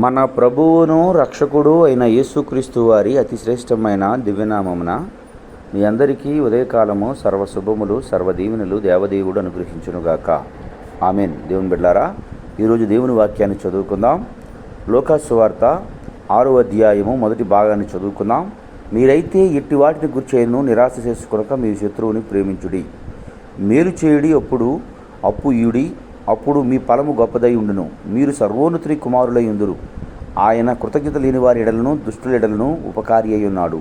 మన ప్రభువును రక్షకుడు అయిన యేసుక్రీస్తు వారి అతి శ్రేష్టమైన దివ్యనామమున మీ అందరికీ ఉదయకాలము సర్వశుభములు సర్వదీవెనలు దేవదేవుడు అనుగ్రహించునుగాక. ఆమెన్. దేవుని బిడ్డలారా, ఈరోజు దేవుని వాక్యాన్ని చదువుకుందాం. లూకా సువార్త 6వ అధ్యాయము మొదటి భాగాన్ని చదువుకుందాం. మీరైతే ఎట్టి వాటిని గుర్చేయను నిరాశ చేసుకొనక మీ శత్రువుని ప్రేమించుడి, మేలు చేయుడి, అప్పు ఇయుడి, అప్పుడు మీ ఫలము గొప్పదై ఉండును, మీరు సర్వోన్నతుని కుమారులై ఉందురు. ఆయన కృతజ్ఞత లేని వారి ఎడలను దుష్టుల ఎడలను ఉపకారి అయి ఉన్నాడు.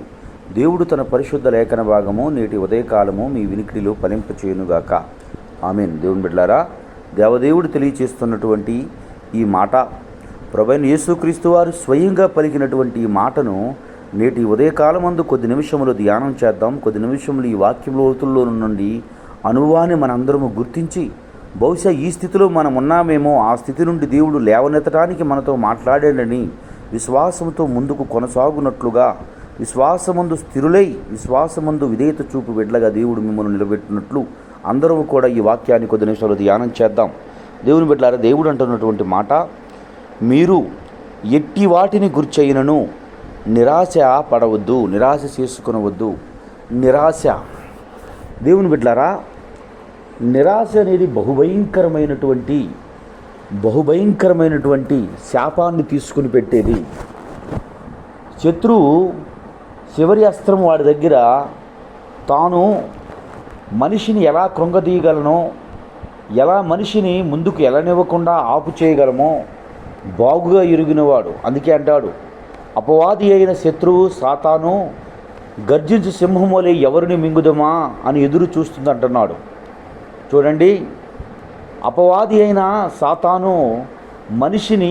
దేవుడు తన పరిశుద్ధ లేఖన భాగము నేటి ఉదయకాలము మీ వినికిడిలో ఫలింపచేయునుగాక. ఆమేన్. దేవుని బిడ్డలారా, దేవదేవుడు తెలియచేస్తున్నటువంటి ఈ మాట, ప్రభువైన యేసుక్రీస్తు వారు స్వయంగా పలికినటువంటి ఈ మాటను నేటి ఉదయకాలమందు కొద్ది నిమిషములు ధ్యానం చేద్దాం. కొద్ది నిమిషములు ఈ వాక్యం లోతుల్లో నుండి అనుభవాన్ని మనందరము గుర్తించి, బహుశా ఈ స్థితిలో మనం ఉన్నామేమో, ఆ స్థితి నుండి దేవుడు లేవనెత్తడానికి మనతో మాట్లాడాడని విశ్వాసంతో ముందుకు కొనసాగునట్లుగా, విశ్వాసమందు స్థిరులై విశ్వాసమందు విధేయత చూపు బిడ్డలుగా దేవుడు మిమ్మల్ని నిలబెట్టినట్లు అందరూ కూడా ఈ వాక్యాన్ని కొద్ది నిమిషాలు ధ్యానం చేద్దాం. దేవుని బిడ్డలారా, దేవుడు అంటున్నటువంటి మాట, మీరు ఎట్టి వాటిని గుర్చైనను నిరాశ పడవద్దు, నిరాశ చేసుకునవద్దు. నిరాశ, దేవుని బిడ్డలారా, నిరాశ అనేది బహుభయంకరమైనటువంటి శాపాన్ని తీసుకుని పెట్టేది. శత్రువు చివరి అస్త్రం వాడి దగ్గర తాను మనిషిని ఎలా కృంగదీయగలనో, ఎలా మనిషిని ముందుకు ఎలనివ్వకుండా ఆపు చేయగలమో బాగుగా ఎరిగినవాడు. అందుకే అంటాడు, అపవాది అయిన శత్రువు సాతాను గర్జించు సింహం వలె ఎవరిని మింగుదమా అని ఎదురు చూస్తుంది అంటున్నాడు. చూడండి, అపవాది అయిన సాతాను మనిషిని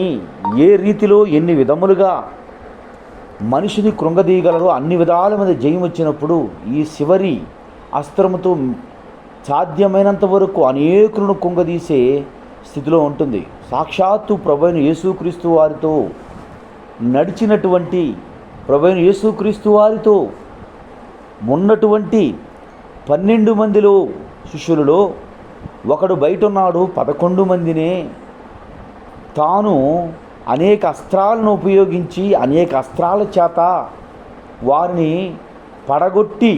ఏ రీతిలో ఎన్ని విధములుగా మనిషిని కృంగదీయగలరో అన్ని విధాల మీద జయం వచ్చినప్పుడు ఈ చివరి అస్త్రముతో సాధ్యమైనంత వరకు అనేకులను కృంగదీసే స్థితిలో ఉంటుంది. సాక్షాత్తు ప్రభువైన యేసుక్రీస్తు వారితో నడిచినటువంటి, ప్రభువైన యేసుక్రీస్తు వారితో ఉన్నటువంటి 12 మందిలో శిష్యులలో ఒకడు బయట ఉన్నాడు. 11 మందినే తాను అనేక అస్త్రాలను ఉపయోగించి అనేక అస్త్రాల చేత వారిని పడగొట్టి,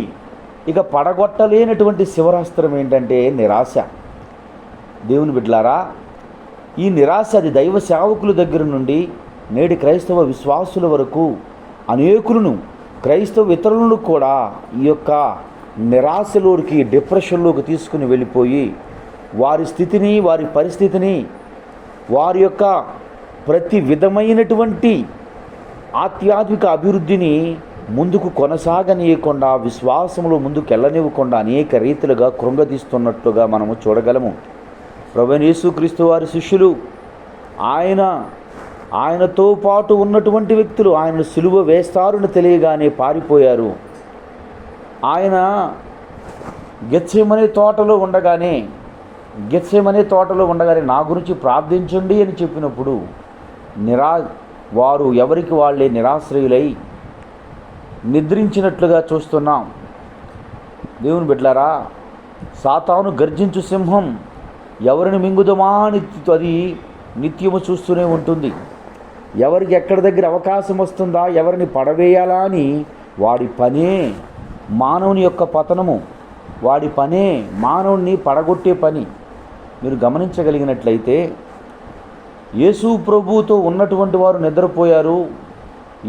ఇక పడగొట్టలేనటువంటి శివరాస్త్రం ఏంటంటే నిరాశ. దేవుని బిడ్డలారా, ఈ నిరాశ అది దైవ సేవకుల దగ్గర నుండి నేటి క్రైస్తవ విశ్వాసుల వరకు అనేకులను, క్రైస్తవ ఇతరులను కూడా ఈ యొక్క నిరాశలోకి, డిప్రెషన్లోకి తీసుకుని వెళ్ళిపోయి వారి స్థితిని, వారి పరిస్థితిని, వారి యొక్క ప్రతి విధమైనటువంటి ఆధ్యాత్మిక అభివృద్ధిని ముందుకు కొనసాగనీయకుండా, విశ్వాసంలో ముందుకు వెళ్ళనివ్వకుండా అనేక రీతిలుగా కృంగదీస్తున్నట్లుగా మనము చూడగలము. ప్రభువైన యేసుక్రీస్తు వారి శిష్యులు, ఆయనతో పాటు ఉన్నటువంటి వ్యక్తులు ఆయనను సిలువ వేస్తారని తెలియగానే పారిపోయారు. ఆయన గెత్సేమనే తోటలో ఉండగానే నా గురించి ప్రార్థించండి అని చెప్పినప్పుడు వారు ఎవరికి వాళ్ళే నిరాశ్రయులై నిద్రించినట్లుగా చూస్తున్నాం. దేవుని బిడ్డలారా, సాతాను గర్జించు సింహం ఎవరిని మింగుదమా అని అది నిత్యము చూస్తూనే ఉంటుంది. ఎవరికి ఎక్కడి దగ్గర అవకాశం వస్తుందా, ఎవరిని పడవేయాలా అని వాడి పనే మానవుని యొక్క పతనము, వాడి పనే మానవుని పడగొట్టే పని. మీరు గమనించగలిగినట్లయితే యేసు ప్రభువుతో ఉన్నటువంటి వారు నిద్రపోయారు.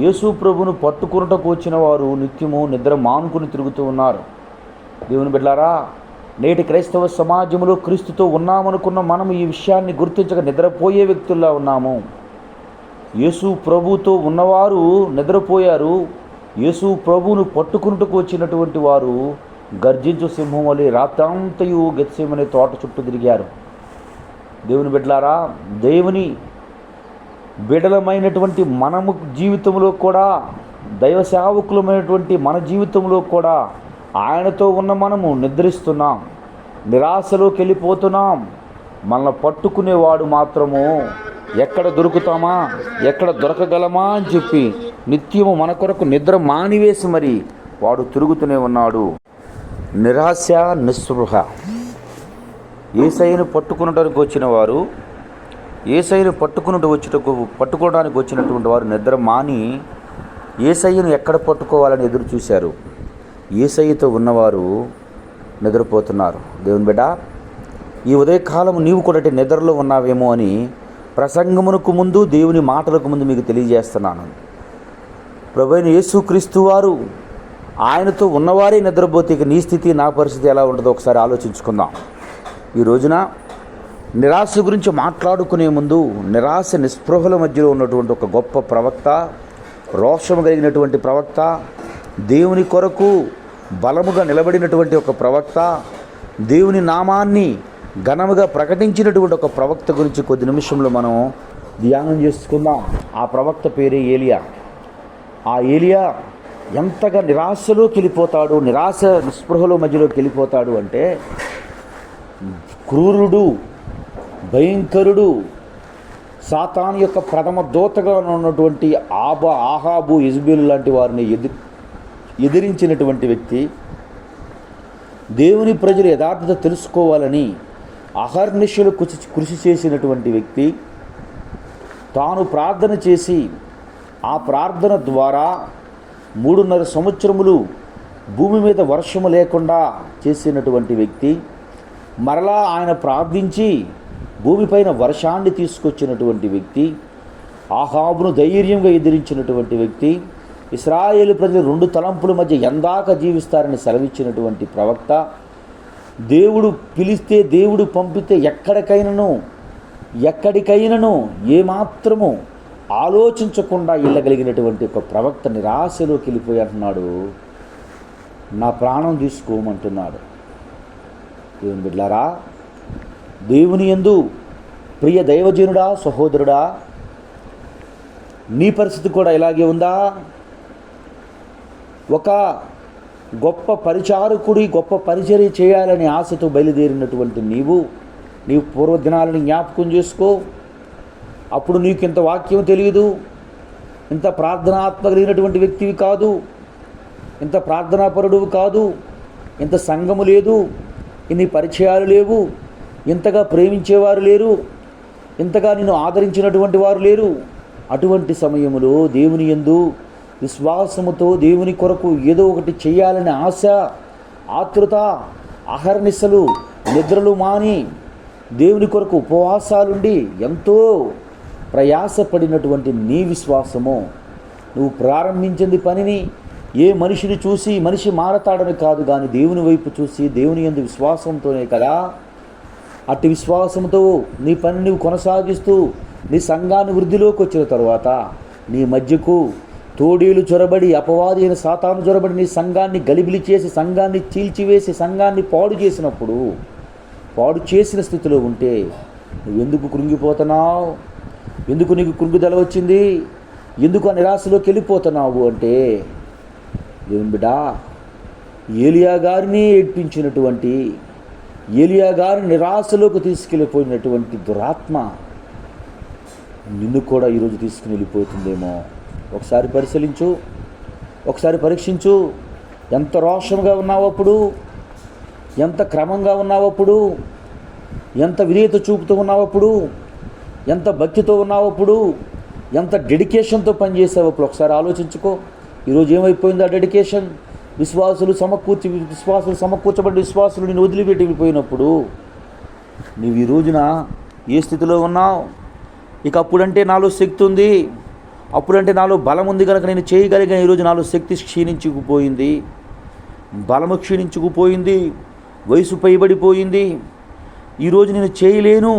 యేసు ప్రభువును పట్టుకున్నటకు వచ్చిన వారు నిత్యము నిద్ర మానుకుని తిరుగుతూ ఉన్నారు. దేవుని బిడ్డలారా, నేటి క్రైస్తవ సమాజంలో క్రీస్తుతో ఉన్నామనుకున్న మనం ఈ విషయాన్ని గుర్తించక నిద్రపోయే వ్యక్తుల్లా ఉన్నాము. యేసు ప్రభువుతో ఉన్నవారు నిద్రపోయారు. యేసు ప్రభువును పట్టుకున్నటకు వచ్చినటువంటి వారు గర్జించు సింహం వలె రాత్రంతయు గెత్సేమనే తోట చుట్టూ తిరిగారు. దేవుని బిడ్డలారా, దేవుని బిడలమైనటువంటి మనము జీవితంలో కూడా, దైవ సేవకులమైనటువంటి మన జీవితంలో కూడా ఆయనతో ఉన్న మనము నిద్రిస్తున్నాం, నిరాశలోకి వెళ్ళిపోతున్నాం. మనల్ని పట్టుకునేవాడు మాత్రము ఎక్కడ దొరుకుతామా, ఎక్కడ దొరకగలమా అని చెప్పి నిత్యము మన కొరకు నిద్ర మానివేసి మరి వాడు తిరుగుతూనే ఉన్నాడు. నిరాశ, నిస్పృహ. యేసయ్యను పట్టుకునడానికి వచ్చిన వారు యేసయ్యను పట్టుకోవడానికి వచ్చినటువంటి వారు నిద్ర మాని యేసయ్యను ఎక్కడ పట్టుకోవాలని ఎదురు చూశారు. యేసయ్యతో ఉన్నవారు నిద్రపోతున్నారు. దేవుని బిడ్డ, ఈ ఉదయకాలం నీవు కూడా నిద్రలో ఉన్నావేమో అని ప్రసంగమునకు ముందు, దేవుని మాటలకు ముందు మీకు తెలియజేస్తున్నాను. ప్రభువైన యేసుక్రీస్తు వారు ఆయనతో ఉన్నవారే నిద్రపోతే ఇక నీ స్థితి, నా పరిస్థితి ఎలా ఉంటుందో ఒకసారి ఆలోచించుకుందాం. ఈ రోజున నిరాశ గురించి మాట్లాడుకునే ముందు, నిరాశ నిస్పృహల మధ్యలో ఉన్నటువంటి ఒక గొప్ప ప్రవక్త, రోషము కలిగినటువంటి ప్రవక్త, దేవుని కొరకు బలముగా నిలబడినటువంటి ఒక ప్రవక్త, దేవుని నామాన్ని ఘనముగా ప్రకటించినటువంటి ఒక ప్రవక్త గురించి కొద్ది నిమిషంలో మనం ధ్యానం చేసుకుందాం. ఆ ప్రవక్త పేరే ఏలియా. ఆ ఏలియా ఎంతగా నిరాశలోకి వెళ్ళిపోతాడు, నిరాశ నిస్పృహలో మధ్యలోకి వెళ్ళిపోతాడు అంటే, క్రూరుడు, భయంకరుడు, సాతాను యొక్క ప్రథమ దూతగా ఉన్నటువంటి ఆహాబు, యెజెబెలు లాంటి వారిని ఎదిరించినటువంటి వ్యక్తి, దేవుని ప్రజలు యథార్థత తెలుసుకోవాలని అహర్నిశలు కృషి చేసినటువంటి వ్యక్తి, తాను ప్రార్థన చేసి ఆ ప్రార్థన ద్వారా 3.5 సంవత్సరములు భూమి మీద వర్షము లేకుండా చేసినటువంటి వ్యక్తి, మరలా ఆయన ప్రార్థించి భూమిపైన వర్షాన్ని తీసుకొచ్చినటువంటి వ్యక్తి, ఆహాబును ధైర్యంగా ఎదిరించినటువంటి వ్యక్తి, ఇశ్రాయేలు ప్రజలు 2 తలంపుల మధ్య ఎందాక జీవిస్తారని సెలవిచ్చినటువంటి ప్రవక్త, దేవుడు పిలిస్తే, దేవుడు పంపితే ఎక్కడికైనను ఏమాత్రము ఆలోచించకుండా వెళ్ళగలిగినటువంటి ఒక ప్రవక్త నిరాశలోకి వెళ్ళిపోయి అంటున్నాడు, నా ప్రాణం తీసుకోమంటున్నాడు. దేవుని బిడ్డలారా, దేవుని యందు ప్రియ దైవజనుడా, సహోదరుడా, నీ పరిస్థితి కూడా ఇలాగే ఉందా? ఒక గొప్ప పరిచారకుడి, గొప్ప పరిచర్య చేయాలని ఆశతో బయలుదేరినటువంటి నీవు పూర్వదినాలను జ్ఞాపకం చేసుకో. అప్పుడు నీకు ఇంత వాక్యం తెలియదు, ఇంత ప్రార్థనాత్మ కలిగినటువంటి వ్యక్తివి కాదు, ఇంత ప్రార్థనాపరుడువు కాదు, ఇంత సంఘము లేదు, ఇన్ని పరిచయాలు లేవు, ఇంతగా ప్రేమించేవారు లేరు, ఇంతగా నిన్ను ఆదరించినటువంటి వారు లేరు. అటువంటి సమయంలో దేవుని యందు విశ్వాసముతో దేవుని కొరకు ఏదో ఒకటి చేయాలనే ఆశ, ఆతృత, అహర్నిశలు నిద్రలు మాని దేవుని కొరకు ఉపవాసాలుండి ఎంతో ప్రయాసపడినటువంటి నీ విశ్వాసము, నువ్వు ప్రారంభించింది పనిని ఏ మనిషిని చూసి మనిషి మారతాడని కాదు, కానీ దేవుని వైపు చూసి దేవుని యందు విశ్వాసంతోనే కదా. అట్టి విశ్వాసంతో నీ పని నువ్వు కొనసాగిస్తూ నీ సంఘాన్ని వృద్ధిలోకి వచ్చిన తర్వాత నీ మధ్యకు తోడేలు చొరబడి, అపవాది అయిన సాతాను చొరబడి నీ సంఘాన్ని గలిబిలి చేసి, సంఘాన్ని చీల్చివేసి, సంఘాన్ని పాడు చేసినప్పుడు, పాడు చేసిన స్థితిలో ఉంటే నువ్వెందుకు కృంగిపోతున్నావు? ఎందుకు నీకు కృంగుదల వచ్చింది? ఎందుకు ఆ నిరాశలోకి వెళ్ళిపోతున్నావు అంటే, దేవుని బిడ్డ, ఏలియా గారిని ఏడ్పించినటువంటి, ఏలియా గారిని నిరాశలోకి తీసుకెళ్ళిపోయినటువంటి దురాత్మ నిన్ను కూడా ఈరోజు తీసుకుని వెళ్ళిపోతుందేమో. ఒకసారి పరిశీలించు, ఒకసారి పరీక్షించు. ఎంత రోషంగా ఉన్నావప్పుడు, ఎంత క్రమంగా ఉన్నావప్పుడు, ఎంత విధేయత చూపుతూ ఉన్నావప్పుడు, ఎంత భక్తితో ఉన్నావప్పుడు, ఎంత డెడికేషన్తో పనిచేసావప్పుడు ఒకసారి ఆలోచించుకో. ఈరోజు ఏమైపోయింది ఆ డెడికేషన్? విశ్వాసులు సమకూర్చబడి విశ్వాసులు నేను వదిలిపెట్టి వెళ్ళిపోయినప్పుడు నీవు ఈ రోజున ఏ స్థితిలో ఉన్నావు? ఇక అప్పుడంటే నాలో శక్తి ఉంది, అప్పుడంటే నాలో బలం ఉంది కనుక నేను చేయగలిగాను. ఈరోజు నాలో శక్తి క్షీణించుకుపోయింది, బలము క్షీణించుకుపోయింది, వయసు పైబడిపోయింది, ఈరోజు నేను చేయలేను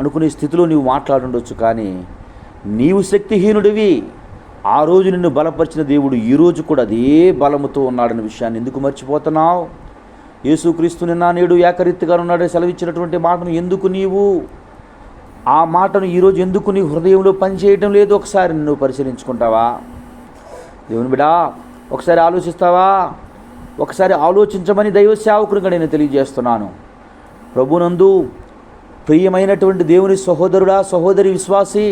అనుకునే స్థితిలో నీవు మాట్లాడుండొచ్చు. కానీ నీవు శక్తిహీనుడివి. ఆ రోజు నిన్ను బలపరిచిన దేవుడు ఈరోజు కూడా అదే బలముతో ఉన్నాడనే విషయాన్ని ఎందుకు మర్చిపోతున్నావు? యేసుక్రీస్తు నిన్న నేడు ఏకరీతిగా ఉన్నాడని సెలవిచ్చినటువంటి మాటను ఎందుకు నీవు, ఆ మాటను ఈరోజు ఎందుకు నీ హృదయంలో పనిచేయటం లేదు? ఒకసారి నువ్వు పరిశీలించుకుంటావా? దేవుని బిడ్డా, ఒకసారి ఆలోచిస్తావా? ఒకసారి ఆలోచించమని దైవ సేవకునిగా నేను తెలియజేస్తున్నాను. ప్రభునందు ప్రియమైనటువంటి దేవుని సహోదరుడా, సహోదరి, విశ్వాసి,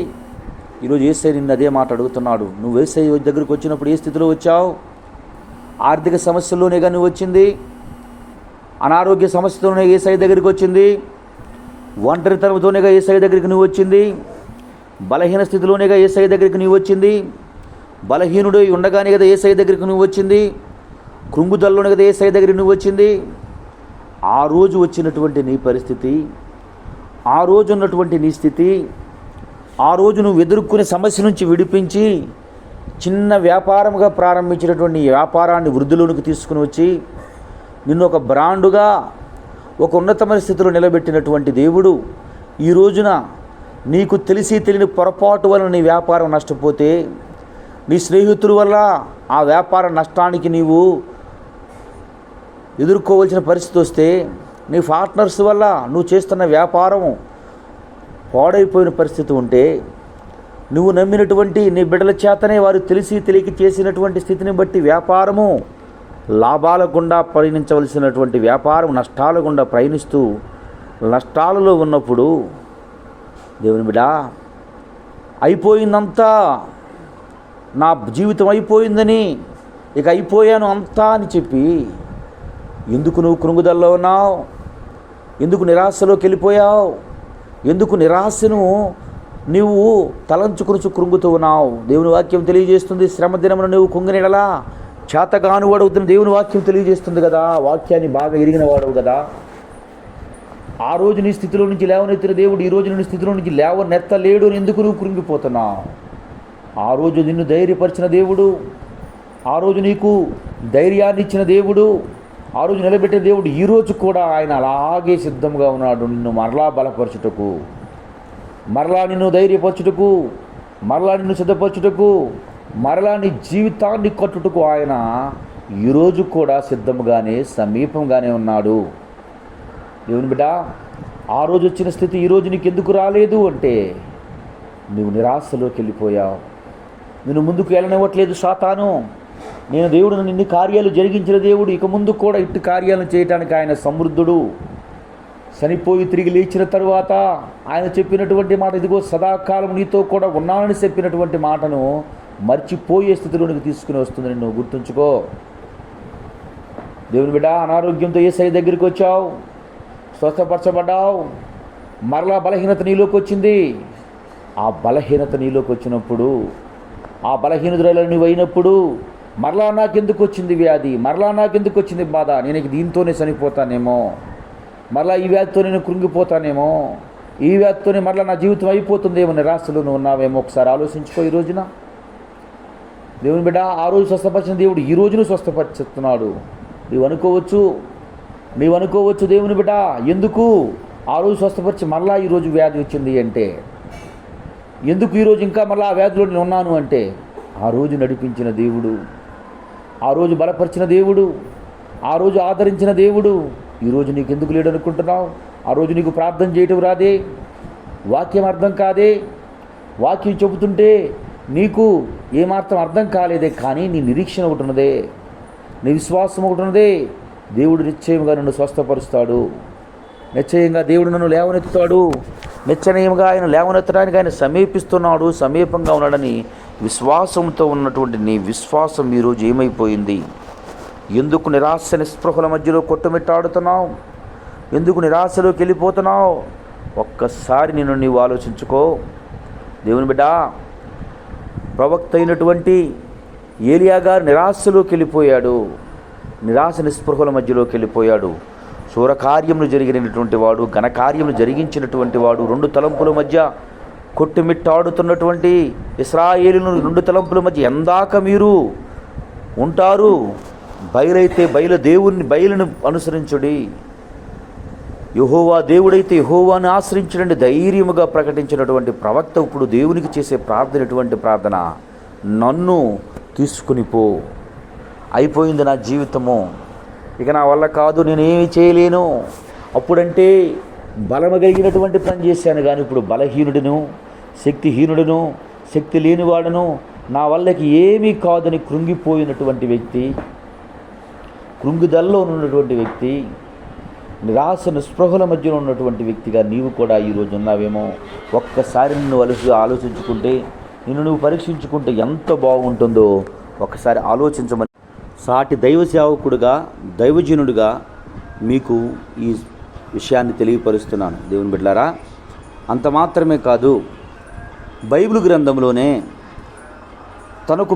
ఈరోజు యేసయ్య నిన్ను అదే మాట అడుగుతున్నాడు. నువ్వు యేసయ్య దగ్గరికి వచ్చినప్పుడు ఏ స్థితిలో వచ్చావు? ఆర్థిక సమస్యల్లోనేగా నువ్వు వచ్చింది, అనారోగ్య సమస్యతోనే యేసయ్య దగ్గరికి వచ్చింది, ఒంటరితనంతోనేగా యేసయ్య దగ్గరికి నువ్వు వచ్చింది, బలహీన స్థితిలోనేగా యేసయ్య దగ్గరికి నువ్వు వచ్చింది. బలహీనుడు ఉండగానే కదా యేసయ్య దగ్గరికి నువ్వు వచ్చింది. కృంగుదలలోనే కదా యేసయ్య దగ్గరికి నువ్వు వచ్చింది. ఆ రోజు వచ్చినటువంటి నీ పరిస్థితి, ఆ రోజు ఉన్నటువంటి నీ స్థితి, ఆ రోజు నువ్వు ఎదుర్కొనే సమస్య నుంచి విడిపించి చిన్న వ్యాపారంగా ప్రారంభించినటువంటి ఈ వ్యాపారాన్ని వృద్ధిలోనికి తీసుకుని వచ్చి నిన్ను ఒక బ్రాండుగా ఒక ఉన్నతమైన స్థితిలో నిలబెట్టినటువంటి దేవుడు ఈ రోజున నీకు తెలిసి తెలియని పొరపాటు వలన నీ వ్యాపారం నష్టపోతే, నీ స్నేహితుల వల్ల ఆ వ్యాపార నష్టానికి నీవు ఎదుర్కోవాల్సిన పరిస్థితి వస్తే, నీ పార్ట్నర్స్ వల్ల నువ్వు చేస్తున్న వ్యాపారం పాడైపోయిన పరిస్థితి ఉంటే, నువ్వు నమ్మినటువంటి నీ బిడ్డల చేతనే వారు తెలిసి తెలియక చేసినటువంటి స్థితిని బట్టి వ్యాపారము లాభాల గుండా ప్రయాణించవలసినటువంటి వ్యాపారం నష్టాల గుండా ప్రయాణిస్తూ నష్టాలలో ఉన్నప్పుడు, దేవుని బిడ్డ అయిపోయిందంతా, నా జీవితం అయిపోయిందని, ఇక అయిపోయాను అంతా అని చెప్పి ఎందుకు నువ్వు కృంగుదలలో ఉన్నావు? ఎందుకు నిరాశలోకి వెళ్ళిపోయావు? ఎందుకు నిరాశను నీవు తలంచుకుని కృంగుతూ ఉన్నావు? దేవుని వాక్యం తెలియజేస్తుంది, శ్రమ దినమున నువ్వు కుంగినెడలా చేతగాను వాడవుతున్న దేవుని వాక్యం తెలియజేస్తుంది కదా. వాక్యాన్ని బాగా ఎరిగిన వాడవు కదా. ఆ రోజు నీ స్థితిలో నుంచి లేవనెత్తిన దేవుడు ఈ రోజు నీ స్థితిలో నుంచి లేవనెత్తలేడు అని ఎందుకు నువ్వు కృంగిపోతున్నావు? ఆ రోజు నిన్ను ధైర్యపరిచిన దేవుడు, ఆ రోజు నీకు ధైర్యాన్ని ఇచ్చిన దేవుడు, ఆ రోజు నిలబెట్టిన దేవుడు ఈ రోజు కూడా ఆయన అలాగే సిద్ధంగా ఉన్నాడు నిన్ను మరలా బలపరచుటకు, మరలా నిన్ను ధైర్యపరచుటకు, మరలా నిన్ను సిద్ధపరచుటకు, మరలా నీ జీవితాన్ని కట్టుటకు ఆయన ఈరోజు కూడా సిద్ధంగానే సమీపంగానే ఉన్నాడు. దేవుని బిడ్డ, ఆ రోజు వచ్చిన స్థితి ఈరోజు నీకు ఎందుకు రాలేదు అంటే, నువ్వు నిరాశలోకి వెళ్ళిపోయావు. నిన్ను ముందుకు వెళ్ళనివ్వట్లేదు సాతాను. నేను దేవుడు నిన్ను కార్యాలు జరిగించిన దేవుడు, ఇక ముందు కూడా ఇట్టి కార్యాలను చేయటానికి ఆయన సమృద్ధుడు. చనిపోయి తిరిగి లేచిన తరువాత ఆయన చెప్పినటువంటి మాట, ఇదిగో సదాకాలం నీతో కూడా ఉన్నానని చెప్పినటువంటి మాటను మర్చిపోయే స్థితిలోనికి తీసుకుని వస్తుందని నువ్వు గుర్తుంచుకో. దేవుని బిడ్డ, అనారోగ్యంతో యేసయ్య దగ్గరికి వచ్చావు, స్వస్థపరచబడ్డావు, మరలా బలహీనత నీలోకి వచ్చింది. ఆ బలహీనత నీలోకి వచ్చినప్పుడు, ఆ బలహీనతలో నువ్వు అయినప్పుడు, మరలా నాకెందుకు వచ్చింది వ్యాధి, మరలా నాకెందుకు వచ్చింది బాధ, నేను దీంతోనే చనిపోతానేమో, మరలా ఈ వ్యాధితో నేను కృంగిపోతానేమో, ఈ వ్యాధితోనే మరలా నా జీవితం అయిపోతుందేమో నిరాశలో నువ్వు ఉన్నావేమో. ఒకసారి ఆలోచించుకో. ఈ రోజున దేవుని బిడ్డ, ఆ రోజు స్వస్థపరిచిన దేవుడు ఈ రోజును స్వస్థపరుస్తున్నాడు. నీవు అనుకోవచ్చు దేవుని బిడ్డ, ఎందుకు ఆ రోజు స్వస్థపరిచి మరలా ఈరోజు వ్యాధి వచ్చింది అంటే, ఎందుకు ఈరోజు ఇంకా మరలా ఆ వ్యాధిలో నేను ఉన్నాను అంటే, ఆ రోజు నడిపించిన దేవుడు, ఆ రోజు బలపరిచిన దేవుడు, ఆ రోజు ఆదరించిన దేవుడు ఈరోజు నీకు ఎందుకు లేడు అనుకుంటున్నావు? ఆ రోజు నీకు ప్రార్థన చేయటం రాదే, వాక్యం అర్థం కాదే, వాక్యం చెబుతుంటే నీకు ఏమాత్రం అర్థం కాలేదే, కానీ నీ నిరీక్షణ ఒకటి ఉన్నదే, నీ విశ్వాసం ఒకటి ఉన్నదే. దేవుడు నిశ్చయంగా నన్ను స్వస్థపరుస్తాడు, నిశ్చయంగా దేవుడు నన్ను లేవనెత్తుతాడు, నిశ్చయంగా ఆయన లేవనెత్తడానికి ఆయన సమీపిస్తున్నాడు, సమీపంగా ఉన్నాడని విశ్వాసంతో ఉన్నటువంటి నీ విశ్వాసం ఈరోజు ఏమైపోయింది? ఎందుకు నిరాశ నిస్పృహల మధ్యలో కొట్టుమిట్టాడుతున్నావు? ఎందుకు నిరాశలోకి వెళ్ళిపోతున్నావు? ఒక్కసారి నిన్ను నీవు ఆలోచించుకో. దేవుని బిడ్డ, ప్రవక్త అయినటువంటి ఏలియా గారు నిరాశలోకి వెళ్ళిపోయాడు, నిరాశ నిస్పృహల మధ్యలోకి వెళ్ళిపోయాడు. శూరకార్యములు జరిగినటువంటి వాడు, ఘనకార్యములు జరిగించినటువంటి వాడు, రెండు తలంపుల మధ్య కొట్టుమిట్టాడుతున్నటువంటి ఇశ్రాయేలును రెండు తలంపుల మధ్య ఎందాక మీరు ఉంటారు? బయలైతే బయలును అనుసరించుడి, యెహోవా దేవుడైతే యెహోవాను ఆశ్రయించడండి ధైర్యముగా ప్రకటించినటువంటి ప్రవక్త ఇప్పుడు దేవునికి చేసే ప్రార్థన ఎటువంటి ప్రార్థన? నన్ను తీసుకుని పో, అయిపోయింది నా జీవితము, ఇక నా వల్ల కాదు, నేనేమి చేయలేను. అప్పుడంటే బలము కలిగినటువంటి పని చేశాను, కానీ ఇప్పుడు బలహీనుడును, శక్తిహీనుడును, శక్తి లేనివాడును, నా వల్లకి ఏమీ కాదని కృంగిపోయినటువంటి వ్యక్తి, కృంగుదలలో ఉన్నటువంటి వ్యక్తి, నిరాశ నిస్పృహల మధ్యలో ఉన్నటువంటి వ్యక్తిగా నీవు కూడా ఈరోజు ఉన్నావేమో. ఒక్కసారి నిన్ను ఆలోచించుకుంటే, నిన్ను నువ్వు పరీక్షించుకుంటే ఎంత బాగుంటుందో ఒక్కసారి ఆలోచించమని సాటి దైవ సేవకుడుగా, దైవజనుడిగా మీకు ఈ విషయాన్ని తెలియపరుస్తున్నాను. దేవుని బిడ్డలారా, అంత మాత్రమే కాదు, బైబిల్ గ్రంథంలోనే తనకు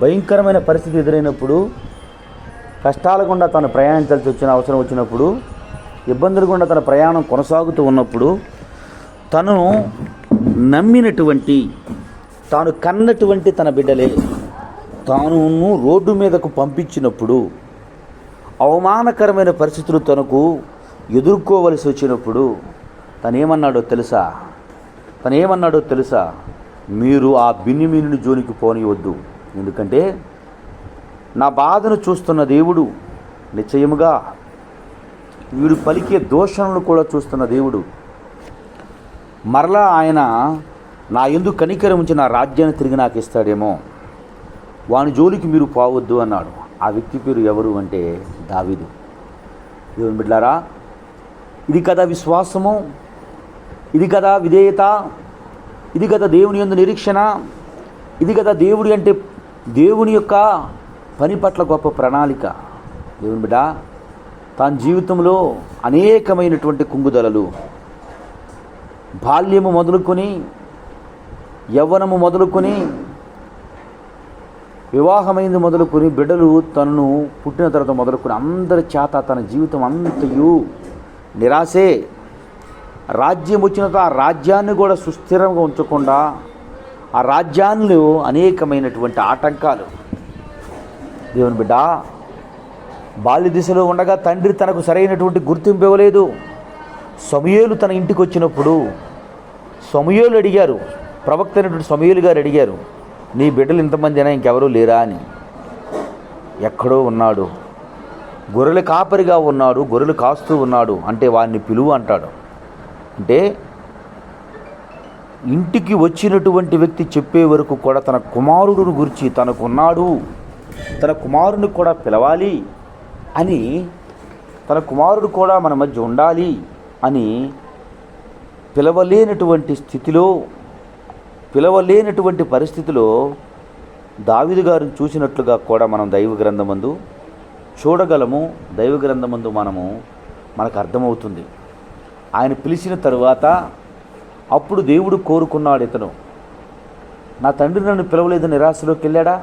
భయంకరమైన పరిస్థితి ఎదురైనప్పుడు, కష్టాల గుండా తను ప్రయాణించాల్సి వచ్చిన అవసరం వచ్చినప్పుడు, ఇబ్బందులు గుండా తన ప్రయాణం కొనసాగుతూ ఉన్నప్పుడు, తను నమ్మినటువంటి, తాను కన్నటువంటి తన బిడ్డలే తాను రోడ్డు మీదకు పంపించినప్పుడు, అవమానకరమైన పరిస్థితులు తనకు ఎదుర్కోవలసి వచ్చినప్పుడు తనేమన్నాడో తెలుసా? మీరు ఆ బిన్నిమీనుని జోలికి పోనివద్దు, ఎందుకంటే నా బాధను చూస్తున్న దేవుడు, నిశ్చయముగా వీడు పలికే దోషణలు కూడా చూస్తున్న దేవుడు, మరలా ఆయన నా యందు కనికరం ఉంచి నా రాజ్యాన్ని తిరిగి నాకు ఇస్తాడేమో, వాని జోలికి మీరు పోవద్దు అన్నాడు. ఆ వ్యక్తి పేరు ఎవరు అంటే దావీదు. దేవుని బిడ్డలారా, ఇది కదా విశ్వాసము, ఇది కదా విధేయత, ఇది కదా దేవుని యందు నిరీక్షణ, ఇది కదా దేవుడి అంటే దేవుని యొక్క పని పట్ల గొప్ప ప్రణాళిక. దేవుని బిడ్డ తన జీవితంలో అనేకమైనటువంటి కుంగుదలలు, బాల్యము మొదలుకొని యవ్వనము మొదలుకొని వివాహమైంది మొదలుకొని బిడ్డలు తనను పుట్టిన తర్వాత మొదలుకొని అందరి చేత తన జీవితం అంతయు నిరాశే. రాజ్యం వచ్చిన ఆ రాజ్యాన్ని కూడా సుస్థిరంగా ఉంచకుండా ఆ రాజ్యాల్లో అనేకమైనటువంటి ఆటంకాలు. దేవుని బిడ్డ బాల్య దిశలో ఉండగా తండ్రి తనకు సరైనటువంటి గుర్తింపు ఇవ్వలేదు. సమూయేలు తన ఇంటికి వచ్చినప్పుడు సమూయేలు అడిగారు, ప్రవక్త అయినటువంటి సమూయేలు గారు అడిగారు, నీ బిడ్డలు ఇంతమంది అయినా ఇంకెవరూ లేరా అని. ఎక్కడో ఉన్నాడు, గొర్రెల కాపరిగా ఉన్నాడు, గొర్రెలు కాస్తూ ఉన్నాడు అంటే వారిని పిలువు అంటాడు. అంటే ఇంటికి వచ్చినటువంటి వ్యక్తి చెప్పే వరకు కూడా తన కుమారుడును గురించి తనకున్నాడు, తన కుమారుని కూడా పిలవాలి అని, తన కుమారుడు కూడా మన మధ్య ఉండాలి అని పిలవలేనటువంటి పరిస్థితిలో దావీదు గారిని చూసినట్లుగా కూడా మనం దైవ గ్రంథమందు చూడగలము. దైవ గ్రంథమందు మనకు అర్థమవుతుంది. ఆయన పిలిచిన తరువాత అప్పుడు దేవుడు కోరుకున్నాడు, ఇతను నా తండ్రి నన్ను పిలవలేదు నిరాశలోకి వెళ్ళాడా?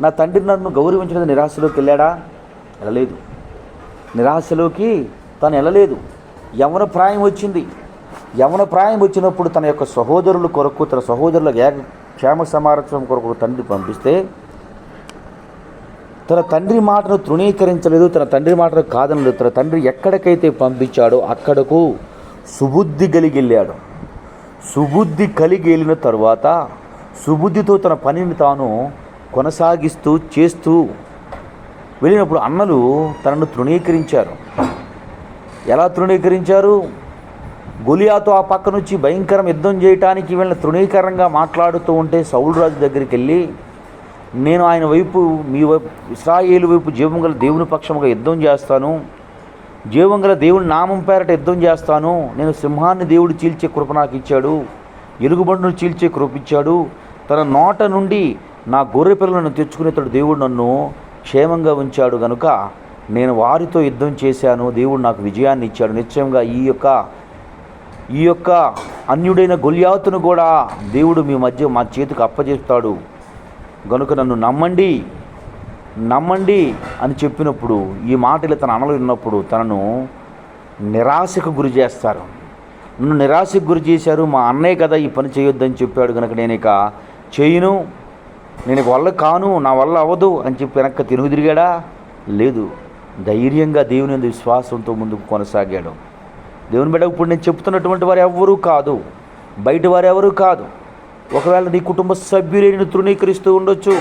నా తండ్రి నన్ను గౌరవించలేదు నిరాశలోకి వెళ్ళాడా? వెళ్ళలేదు. నిరాశలోకి తను వెళ్ళలేదు. యవ్వన ప్రాయం వచ్చినప్పుడు తన యొక్క సహోదరుల కొరకు, తన సహోదరుల క్షేమ సమారక్షణ కొరకు తండ్రి పంపిస్తే తన తండ్రి మాటను తృణీకరించలేదు, తన తండ్రి మాటను కాదనలేదు. తన తండ్రి ఎక్కడికైతే పంపించాడో అక్కడకు సుబుద్ధి కలిగి వెళ్ళాడు. సుబుద్ధి కలిగి వెళ్ళిన తరువాత సుబుద్ధితో తన పనిని తాను కొనసాగిస్తూ చేస్తూ వెళ్ళినప్పుడు అన్నలు తనను తృణీకరించారు. ఎలా తృణీకరించారు? గొలియాతో ఆ పక్క నుంచి భయంకరం యుద్ధం చేయటానికి వీళ్ళని తృణీకరంగా మాట్లాడుతూ ఉంటే సౌలు రాజు దగ్గరికి వెళ్ళి, నేను ఆయన వైపు, మీ వైపు, ఇశ్రాయేలు వైపు జీవంగల దేవుని పక్షముగా యుద్ధం చేస్తాను, జీవంగల దేవుని నామం పేరట యుద్ధం చేస్తాను, నేను సింహాన్ని దేవుడు చీల్చే కృప నాకు ఇచ్చాడు, ఎలుగుబండును చీల్చే కృప ఇచ్చాడు, తన నోట నుండి నా గొర్రె పిల్లలను తెచ్చుకునేటప్పుడు దేవుడు నన్ను క్షేమంగా ఉంచాడు కనుక నేను వారితో యుద్ధం చేశాను, దేవుడు నాకు విజయాన్ని ఇచ్చాడు, నిశ్చయంగా ఈ యొక్క అన్యుడైన గొల్యాతును కూడా దేవుడు మా చేతికి అప్పజేస్తాడు గనుక నన్ను నమ్మండి అని చెప్పినప్పుడు, ఈ మాటలు తన అన్నలు విన్నప్పుడు తనను నిరాశకు గురి చేస్తారు. నన్ను నిరాశకు గురి చేశారు, మా అన్నయ్య కదా ఈ పని చేయొద్దని చెప్పాడు కనుక నేను ఇక చేయను, నేను వల్ల కాను, నా వల్ల అవ్వదు అని చెప్పి వెనక్కి తిరుగు తిరిగాడా? లేదు. ధైర్యంగా దేవుని యందు విశ్వాసంతో ముందుకు కొనసాగాడు. దేవుని బిడ్డ, ఇప్పుడు నేను చెప్తున్నటువంటి వారు ఎవరూ కాదు, బయట వారు ఎవరూ కాదు. ఒకవేళ నీ కుటుంబ సభ్యులే నిన్ను తృణీకరిస్తూ ఉండొచ్చు,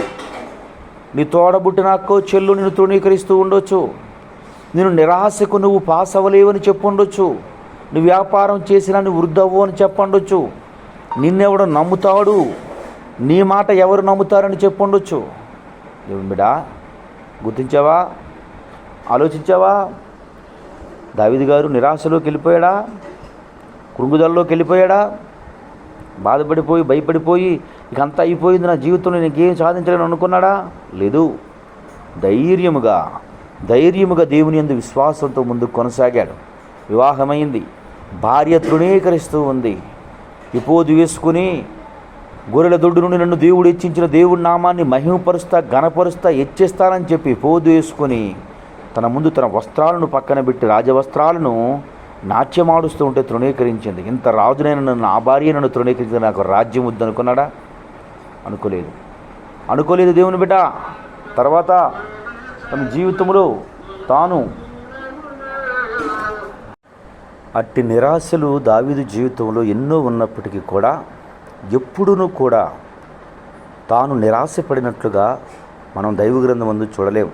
నీ తోడబుట్టిన అక్కో చెల్లు నిన్ను తృణీకరిస్తూ ఉండొచ్చు, నేను నిరాశకు నువ్వు పాస్ అవ్వలేవని చెప్పుండొచ్చు, నువ్వు వ్యాపారం చేసినా నువ్వు వృద్ధవ్వు అని చెప్పండొచ్చు, నిన్నెవడు నమ్ముతాడు, నీ మాట ఎవరు నమ్ముతారని చెప్పుండొచ్చు. దేవుని బిడ్డ, గుర్తించావా? ఆలోచించావా? దావీదు గారు నిరాశలోకి వెళ్ళిపోయాడా? కృంగుదలలోకి వెళ్ళిపోయాడా? బాధపడిపోయి భయపడిపోయి ఇక అంతా అయిపోయింది, నా జీవితంలో నీకేం సాధించాలని అనుకున్నాడా? లేదు. ధైర్యముగా దేవుని యందు విశ్వాసంతో ముందుకు కొనసాగాడు. వివాహమైంది, భార్య తృణీకరిస్తూ ఉంది. ఎపోదు వేసుకుని గొర్రెల దొడ్డు నుండి నన్ను దేవుడు హెచ్చించిన దేవుడి నామాన్ని మహిమపరుస్తా, ఘనపరుస్తా, హెచ్చిస్తానని చెప్పి ఎపోదు వేసుకొని తన ముందు తన వస్త్రాలను పక్కన పెట్టి రాజవస్త్రాలను నాట్యమాడుస్తూ ఉంటే తృణీకరించింది. ఇంత రాజునైనా నన్ను, ఆ భార్య నన్ను తృణీకరించింది, నాకు రాజ్యం వద్దు అనుకున్నాడా? అనుకోలేదు దేవుని బిడ్డ. తర్వాత తన జీవితంలో తాను అట్టి నిరాశలు దావీదు జీవితంలో ఎన్నో ఉన్నప్పటికీ కూడా ఎప్పుడూ కూడా తాను నిరాశపడినట్లుగా మనం దైవ గ్రంథమందు చూడలేము.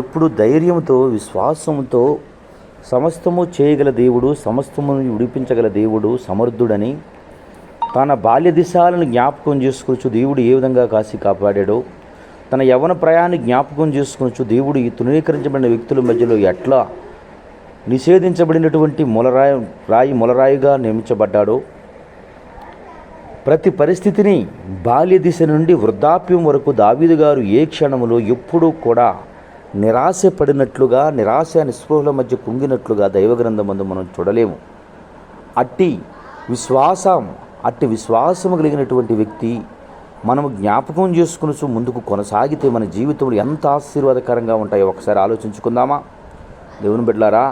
ఎప్పుడు ధైర్యంతో, విశ్వాసంతో సమస్తము చేయగల దేవుడు, సమస్తము విడిపించగల దేవుడు, సమర్థుడని తన బాల్య దిశాలను జ్ఞాపకం చేసుకొచ్చు దేవుడు ఏ విధంగా కాసి కాపాడాడో, తన యవ్వన ప్రయాణాన్ని జ్ఞాపకం చేసుకొచ్చు దేవుడు ఈ తృణీకరించబడిన వ్యక్తుల మధ్యలో ఎట్లా నిషేధించబడినటువంటి మొలరాయిగా నియమించబడ్డాడో, ప్రతి పరిస్థితిని బాల్య దిశ నుండి వృద్ధాప్యం వరకు దావీదు గారు ఏ క్షణంలో ఎప్పుడూ కూడా నిరాశపడినట్లుగా, నిరాశ నిస్పృహల మధ్య కుంగినట్లుగా దైవగ్రంథమందు మనం చూడలేము. అట్టి విశ్వాసము కలిగినటువంటి వ్యక్తి మనము జ్ఞాపకం చేసుకుని ముందుకు కొనసాగితే మన జీవితంలో ఎంత ఆశీర్వాదకరంగా ఉంటాయో ఒకసారి ఆలోచించుకుందామా? దేవుని బిడ్డలారా,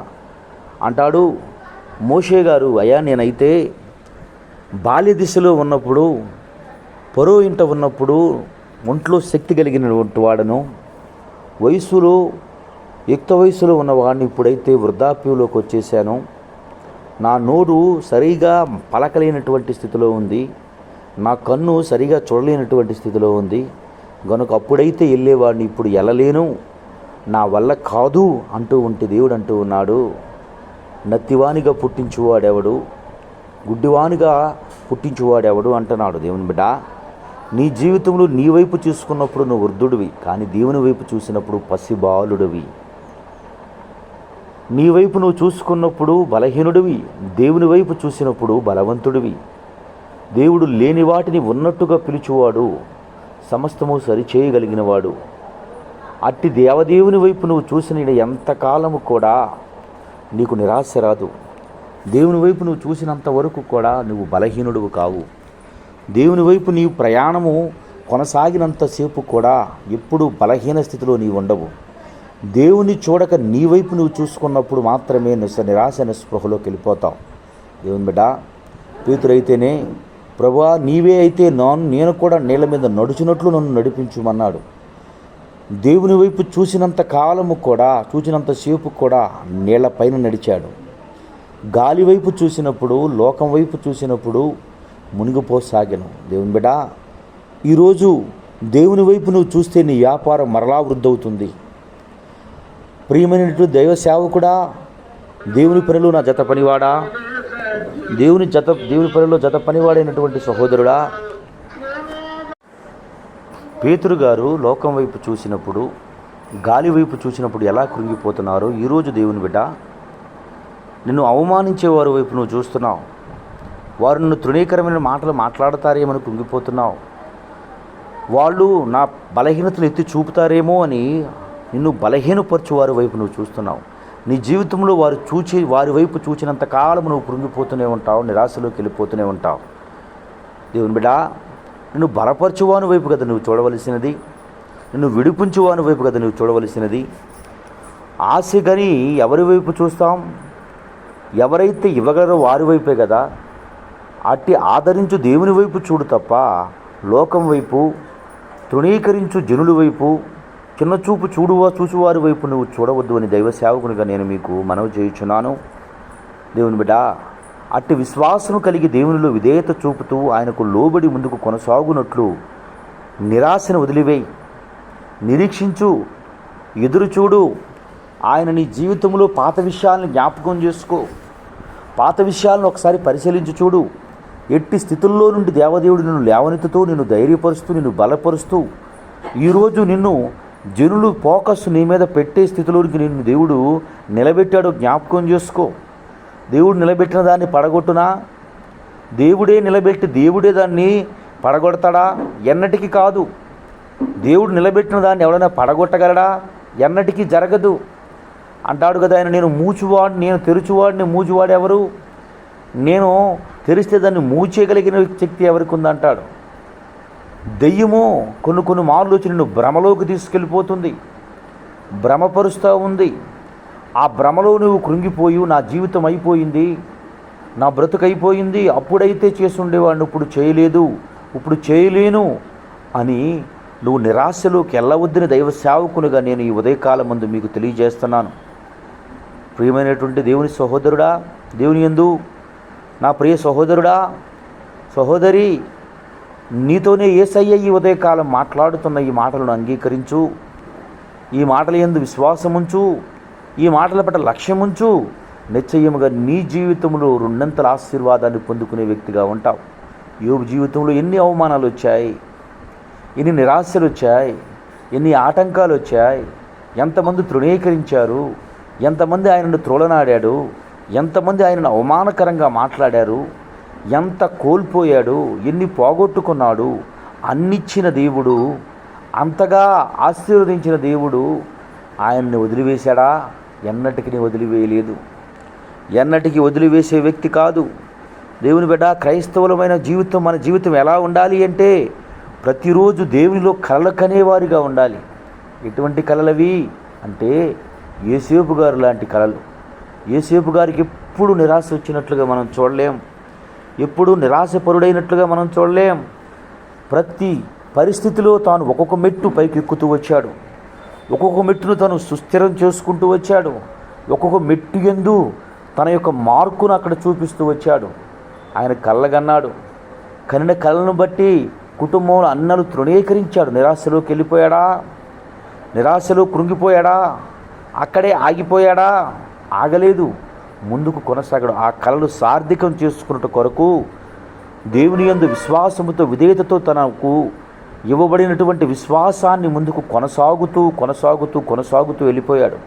అంటాడు మోషే గారు, అయ్యా నేనైతే బాల్య దిశలో ఉన్నప్పుడు, పొరో ఇంట ఉన్నప్పుడు ఒంట్లో శక్తి కలిగినటువంటి వాడను, వయసులో యుక్త వయసులో ఉన్నవాడిని, ఇప్పుడైతే వృద్ధాప్యంలోకి వచ్చేసాను, నా నోరు సరిగా పలకలేనటువంటి స్థితిలో ఉంది, నా కన్ను సరిగా చూడలేనటువంటి స్థితిలో ఉంది గనుక అప్పుడైతే వెళ్ళేవాడిని, ఇప్పుడు వెళ్ళలేను, నా వల్ల కాదు అంటూ ఉంటే దేవుడు అంటూ ఉన్నాడు, నత్తివానిగా పుట్టించువాడెవడు, గుడ్డివానిగా పుట్టించువాడెవడు అంటున్నాడు. దేవుని బిడ్డ, నీ జీవితంలో నీ వైపు చూసుకున్నప్పుడు నువ్వు వృద్ధుడివి, కానీ దేవుని వైపు చూసినప్పుడు పసిబాలుడివి. నీ వైపు నువ్వు చూసుకున్నప్పుడు బలహీనుడివి, దేవుని వైపు చూసినప్పుడు బలవంతుడివి. దేవుడు లేని వాటిని ఉన్నట్టుగా పిలుచువాడు, సమస్తము సరిచేయగలిగినవాడు. అట్టి దేవదేవుని వైపు నువ్వు చూసిన ఎంతకాలము కూడా నీకు నిరాశ రాదు. దేవుని వైపు నువ్వు చూసినంత వరకు కూడా నువ్వు బలహీనుడు కావు. దేవుని వైపు నీవు ప్రయాణము కొనసాగినంతసేపు కూడా ఎప్పుడు బలహీన స్థితిలో నీవు ఉండవు. దేవుని చూడక నీ వైపు నువ్వు చూసుకున్నప్పుడు మాత్రమే నిరాశ నిస్పృహలోకి వెళ్ళిపోతావు. దేవుని బిడ్డ, పేతురైతేనే, ప్రభువా నీవే అయితే నేను కూడా నీళ్ళ మీద నడుచున్నట్లు నన్ను నడిపించుమన్నాడు. దేవుని వైపు చూసినంత కాలము కూడా, చూసినంతసేపు కూడా నీళ్లపైన నడిచాడు. గాలి వైపు చూసినప్పుడు, లోకం వైపు చూసినప్పుడు మునిగిపోసాగాను. దేవుని బిడ్డ, ఈరోజు దేవుని వైపు నువ్వు చూస్తే నీ వ్యాపారం మరలా వృద్ధవుతుంది. ప్రియమైనటువంటి దైవ సేవకుడా, దేవుని పనిలో నా జత పనివాడా, దేవుని పనిలో జత పనివాడైనటువంటి సహోదరుడా, పేతురు గారు లోకం వైపు చూసినప్పుడు, గాలి వైపు చూసినప్పుడు ఎలా కృంగిపోతున్నారో ఈరోజు దేవుని బిడ్డ, నిన్ను అవమానించేవారి వైపు నువ్వు చూస్తున్నావు. వారు నిన్ను తృణీకరమైన మాటలు మాట్లాడతారేమని కృంగిపోతున్నావు. వాళ్ళు నా బలహీనతలు ఎత్తి చూపుతారేమో అని నిన్ను బలహీనపరచు వారి వైపు నువ్వు చూస్తున్నావు. నీ జీవితంలో వారి వైపు చూచినంత కాలం నువ్వు కృంగిపోతూనే ఉంటావు, నిరాశలోకి వెళ్ళిపోతూనే ఉంటావు. దేవుని బిడ్డ, నిన్ను బలపరచువాని వైపు కదా నువ్వు చూడవలసినది, నిన్ను విడిపించువాని వైపు కదా నువ్వు చూడవలసినది. ఆశ గని ఎవరి వైపు చూస్తాం? ఎవరైతే ఇవ్వగలరో వారి వైపే కదా. అట్టి ఆదరించు దేవుని వైపు చూడు తప్ప లోకం వైపు, తృణీకరించు జనుల వైపు, చిన్నచూపు చూచువారి వైపు నువ్వు చూడవద్దు అని దైవ సేవకునిగా నేను మీకు మనవి చేయుచున్నాను. దేవుని బిడ్డ, అట్టి విశ్వాసం కలిగి దేవునిలో విధేయత చూపుతూ ఆయనకు లోబడి ముందుకు కొనసాగునట్లు నిరాశను వదిలివేయి, నిరీక్షించు, ఎదురు చూడు. ఆయన నీ జీవితంలో పాత విషయాలను జ్ఞాపకం చేసుకో, పాత విషయాలను ఒకసారి పరిశీలించి చూడు. ఎట్టి స్థితుల్లో నుండి దేవదేవుడు నిన్ను లేవనెత్తుతూ, నిన్ను ధైర్యపరుస్తూ, నిన్ను బలపరుస్తూ, ఈరోజు నిన్ను జనులు ఫోకస్ నీ మీద పెట్టే స్థితిలోనికి నిన్ను దేవుడు నిలబెట్టాడో జ్ఞాపకం చేసుకో. దేవుడు నిలబెట్టిన దాన్ని పడగొట్టునా? దేవుడే నిలబెట్టి దేవుడే దాన్ని పడగొడతాడా? ఎన్నటికీ కాదు. దేవుడు నిలబెట్టిన దాన్ని ఎవరైనా పడగొట్టగలడా? ఎన్నటికీ జరగదు. అంటాడు కదా ఆయన, నేను మూచువాడిని, నేను తెరుచువాడిని, మూచువాడు ఎవరు? నేను తెరిస్తే దాన్ని మూచేయగలిగిన శక్తి ఎవరికి ఉందంటాడు. దెయ్యము కొన్ని మార్లు వచ్చి నిన్ను భ్రమలోకి తీసుకెళ్ళిపోతుంది, భ్రమపరుస్తూ ఉంది. ఆ భ్రమలో నువ్వు కృంగిపోయి నా జీవితం అయిపోయింది, నా బ్రతుకు అయిపోయింది, అప్పుడైతే చేసుండేవాడిని, ఇప్పుడు చేయలేను అని నువ్వు నిరాశలోకి వెళ్ళవద్దని దైవ సేవకునిగా నేను ఈ ఉదయకాలం ముందు మీకు తెలియజేస్తున్నాను. ప్రియమైనటువంటి దేవుని సహోదరుడా, దేవుని యందు నా ప్రియ సహోదరుడా, సహోదరి, నీతోనే యేసయ్య ఈ ఉదయకాలం మాట్లాడుతున్న ఈ మాటలను అంగీకరించు, ఈ మాటల యందు విశ్వాసముంచు, ఈ మాటల పట్ల లక్ష్యముంచు. నిశ్చయముగా నీ జీవితంలో రెండంతల ఆశీర్వాదాన్ని పొందుకునే వ్యక్తిగా ఉంటావు. యోబు జీవితంలో ఎన్ని అవమానాలు వచ్చాయి, ఎన్ని నిరాశలు వచ్చాయి, ఎన్ని ఆటంకాలు వచ్చాయి, ఎంతమంది తృణీకరించారు, ఎంతమంది ఆయనను త్రోలనాడాడు, ఎంతమంది ఆయనను అవమానకరంగా మాట్లాడారు, ఎంత కోల్పోయాడు, ఎన్ని పోగొట్టుకున్నాడు. అన్నిచ్చిన దేవుడు, అంతగా ఆశీర్వదించిన దేవుడు ఆయన్ని వదిలివేశాడా? ఎన్నటికీ వదిలివేయలేదు, ఎన్నటికీ వదిలివేసే వ్యక్తి కాదు. దేవుని బిడ్డ, క్రైస్తవులమైన జీవితం, మన జీవితం ఎలా ఉండాలి అంటే ప్రతిరోజు దేవునిలో కలలు కనేవారిగా ఉండాలి. ఎటువంటి కలలవి అంటే యోసేపు గారు లాంటి కలలు. యోసేపు గారికి ఎప్పుడు నిరాశ వచ్చినట్లుగా మనం చూడలేం, ఎప్పుడు నిరాశపరుడైనట్లుగా మనం చూడలేం. ప్రతి పరిస్థితిలో తాను ఒక్కొక్క మెట్టు పైకి ఎక్కుతూ వచ్చాడు, ఒక్కొక్క మెట్టును తను సుస్థిరం చేసుకుంటూ వచ్చాడు, ఒక్కొక్క మెట్టు యందు తన యొక్క మార్కును అక్కడ చూపిస్తూ వచ్చాడు. ఆయన కళ్ళగన్నాడు, కనిన కళ్ళను బట్టి కుటుంబంలో అన్నలు తృణీకరించాడు. నిరాశలోకి వెళ్ళిపోయాడా? నిరాశలో కృంగిపోయాడా? అక్కడే ఆగిపోయాడా? ఆగలేదు, ముందుకు కొనసాగాడు. ఆ కళలు సార్థకం చేసుకున్నట్టు కొరకు దేవుని యందు విశ్వాసముతో, విధేయతతో తనకు ఇవ్వబడినటువంటి విశ్వాసాన్ని ముందుకు కొనసాగుతూ వెళ్ళిపోయాడు.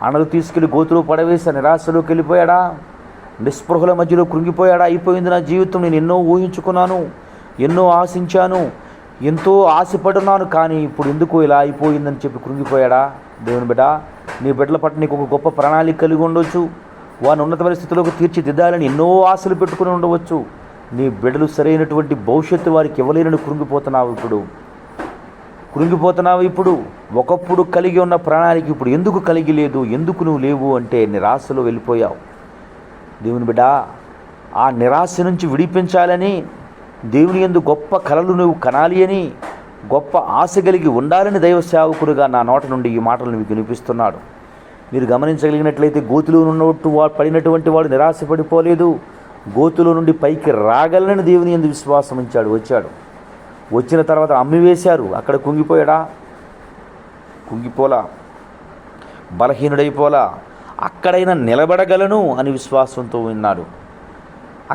అన్నలు తీసుకెళ్లి గోతులో పడవేసి నిరాశలోకి వెళ్ళిపోయాడా? నిస్పృహల మధ్యలో కృంగిపోయాడా? అయిపోయింది నా జీవితం, నేను ఎన్నో ఊహించుకున్నాను, ఎన్నో ఆశించాను, ఎంతో ఆశపడున్నాను, కానీ ఇప్పుడు ఎందుకు ఇలా అయిపోయిందని చెప్పి కృంగిపోయాడా? దేవుని బిడ్డ, నీ బిడ్డల పట్ల నీకు ఒక గొప్ప ప్రణాళిక కలిగి ఉండవచ్చు. వారిని ఉన్నత పరిస్థితుల్లోకి తీర్చిదిద్దాలని ఎన్నో ఆశలు పెట్టుకుని ఉండవచ్చు. నీ బిడ్డలు సరైనటువంటి భవిష్యత్తు వారికి ఇవ్వలేనని కృంగిపోతున్నావు ఇప్పుడు. ఒకప్పుడు కలిగి ఉన్న ప్రణాళిక ఇప్పుడు ఎందుకు కలిగి లేదు, ఎందుకు నువ్వు లేవు అంటే నిరాశలో వెళ్ళిపోయావు. దేవుని బిడ్డ, ఆ నిరాశ నుంచి విడిపించాలని, దేవుని యందు గొప్ప కలలు నువ్వు కనాలి అని, గొప్ప ఆశ కలిగి ఉండాలని దైవ సేవకుడుగా నా నోట నుండి ఈ మాటలు మీకు వినిపిస్తున్నాడు. మీరు గమనించగలిగినట్లయితే గోతులో పడినటువంటి వాడు నిరాశపడిపోలేదు. గోతులో నుండి పైకి రాగలని దేవుని యందు విశ్వాసం వచ్చాడు. వచ్చిన తర్వాత అమ్మివేశారు, అక్కడ కుంగిపోయాడా? కుంగిపోలా, బలహీనుడైపోలా. అక్కడైనా నిలబడగలను అని విశ్వాసంతో ఉన్నాడు.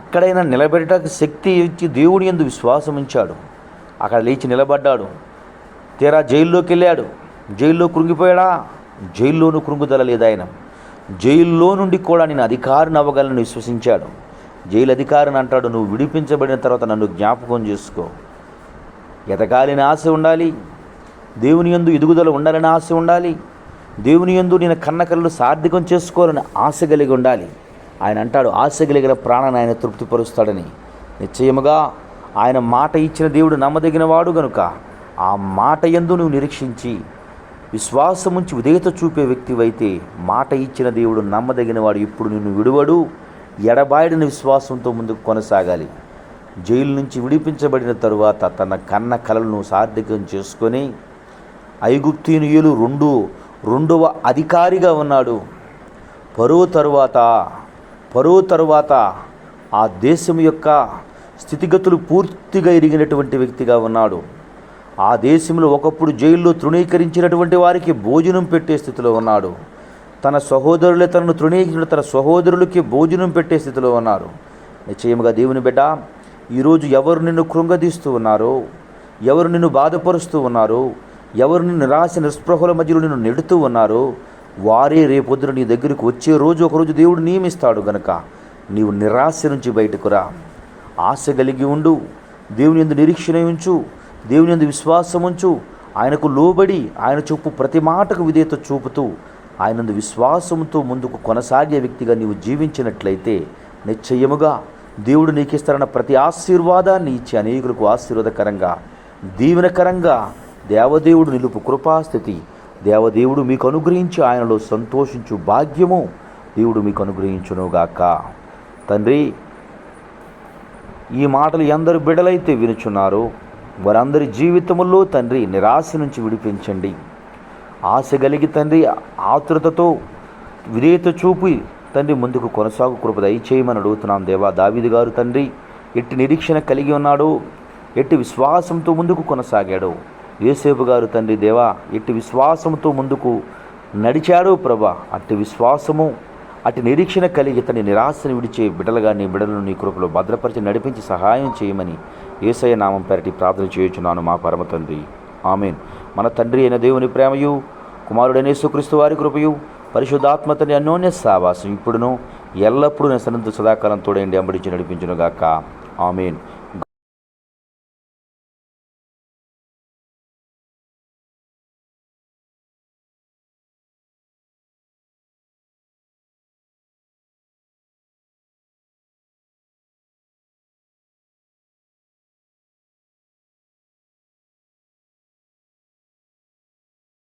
అక్కడైనా నిలబెట్టడానికి శక్తి ఇచ్చి దేవుని యందు విశ్వాసం ఉంచాడు. అక్కడ లేచి నిలబడ్డాడు. తీరా జైల్లోకి వెళ్ళాడు. జైల్లో కృంగిపోయాడా? జైల్లోనూ కృంగుదల లేదు. ఆయన జైల్లో నుండి కూడా నేను అధికారిని అవ్వగలను విశ్వసించాడు. జైలు అధికారిని అంటాడు, నువ్వు విడిపించబడిన తర్వాత నన్ను జ్ఞాపకం చేసుకో. ఎదగాలని ఆశ ఉండాలి, దేవుని యందు ఎదుగుదల ఉండాలని ఆశ ఉండాలి, దేవుని యందు నేను కన్న కలలు సార్థకం చేసుకోవాలని ఆశ కలిగి ఉండాలి. ఆయన అంటాడు, ఆశ కలిగిన ప్రాణాన్ని ఆయన తృప్తిపరుస్తాడని. నిశ్చయముగా ఆయన మాట ఇచ్చిన దేవుడు నమ్మదగిన వాడు గనుక ఆ మాట యందు నువ్వు నిరీక్షించి విశ్వాసముంచి విధేయత చూపే వ్యక్తివైతే మాట ఇచ్చిన దేవుడు నమ్మదగిన వాడు, ఇప్పుడు నిన్ను విడువడు. ఎడబాయడిన విశ్వాసంతో ముందుకు కొనసాగాలి. జైలు నుంచి విడిపించబడిన తరువాత తన కన్న కలలను సార్థకం చేసుకొని ఐగుప్తీయులు రెండవ అధికారిగా ఉన్నాడు. పరువు తరువాత ఆ దేశం యొక్క స్థితిగతులు పూర్తిగా ఎరిగినటువంటి వ్యక్తిగా ఉన్నాడు. ఆ దేశంలో ఒకప్పుడు జైల్లో తృణీకరించినటువంటి వారికి భోజనం పెట్టే స్థితిలో ఉన్నాడు. తన సహోదరులే తనను తృణీకరించిన తన సహోదరులకి భోజనం పెట్టే స్థితిలో ఉన్నారు. నిశ్చయముగా దేవుని బిడ్డ, ఈరోజు ఎవరు నిన్ను కృంగదీస్తూ ఉన్నారో, ఎవరు నిన్ను బాధపరుస్తూ ఉన్నారో, ఎవరు నిన్ను నిరాశ నిస్పృహల మధ్యలో నిన్ను నెడుతూ ఉన్నారో వారే రేపొద్దున నీ దగ్గరికి వచ్చే రోజు ఒకరోజు దేవుడు నియమిస్తాడు గనక నీవు నిరాశ నుంచి బయటకు రా. ఆశ కలిగి ఉండు, దేవుని యందు నిరీక్షణ ఉంచు, దేవుని యందు విశ్వాసం ఉంచు. ఆయనకు లోబడి ఆయన చెప్పు ప్రతి మాటకు విధేయత చూపుతూ ఆయనందు విశ్వాసంతో ముందుకు కొనసాగే వ్యక్తిగా నీవు జీవించినట్లయితే నిశ్చయముగా దేవుడు నీకు ఇస్తారన్న ప్రతి ఆశీర్వాదాన్ని ఇచ్చి అనేకులకు ఆశీర్వాదకరంగా దీవెనకరంగా దేవదేవుడు నిలుపు కృపాస్థితి దేవదేవుడు మీకు అనుగ్రహించి ఆయనలో సంతోషించు భాగ్యము దేవుడు మీకు అనుగ్రహించునుగాక. తండ్రి, ఈ మాటలు ఎందరు బిడ్డలైతే వినుచున్నారో వారందరి జీవితముల్లో తండ్రి నిరాశ నుంచి విడిపించండి. ఆశ కలిగి తండ్రి ఆతురతతో విధేయత చూపి తండ్రి ముందుకు కొనసాగు కృప దయచేయమని అడుగుతున్నాం దేవా. దావీదు గారు తండ్రి ఎట్టి నిరీక్షణ కలిగి ఉన్నాడు, ఎట్టి విశ్వాసంతో ముందుకు కొనసాగాడు. యోసేపు గారు తండ్రి దేవా ఎట్టి విశ్వాసంతో ముందుకు నడిచాడు ప్రభా. అట్టి విశ్వాసము అట్టి నిరీక్షణ కలిగి తండ్రి నిరాశను విడిచే బిడ్డలుగా నీ బిడ్డలను నీ కృపలో భద్రపరిచి నడిపించి సహాయం చేయమని యేసయ్య నామం పేరటి ప్రార్థన చేయుచున్నాను మా పరమ తండ్రి. ఆమేన్. మన తండ్రి అయిన దేవుని ప్రేమయు కుమారుడైన యేసుక్రీస్తు వారి కృపయు పరిశుద్ధాత్మ తండ్రి అన్యోన్య సావాసం ఇప్పుడును ఎల్లప్పుడూ సన్నిధి సదాకాలం తోడేండి అంబడించి నడిపించునుగాక. ఆమేన్.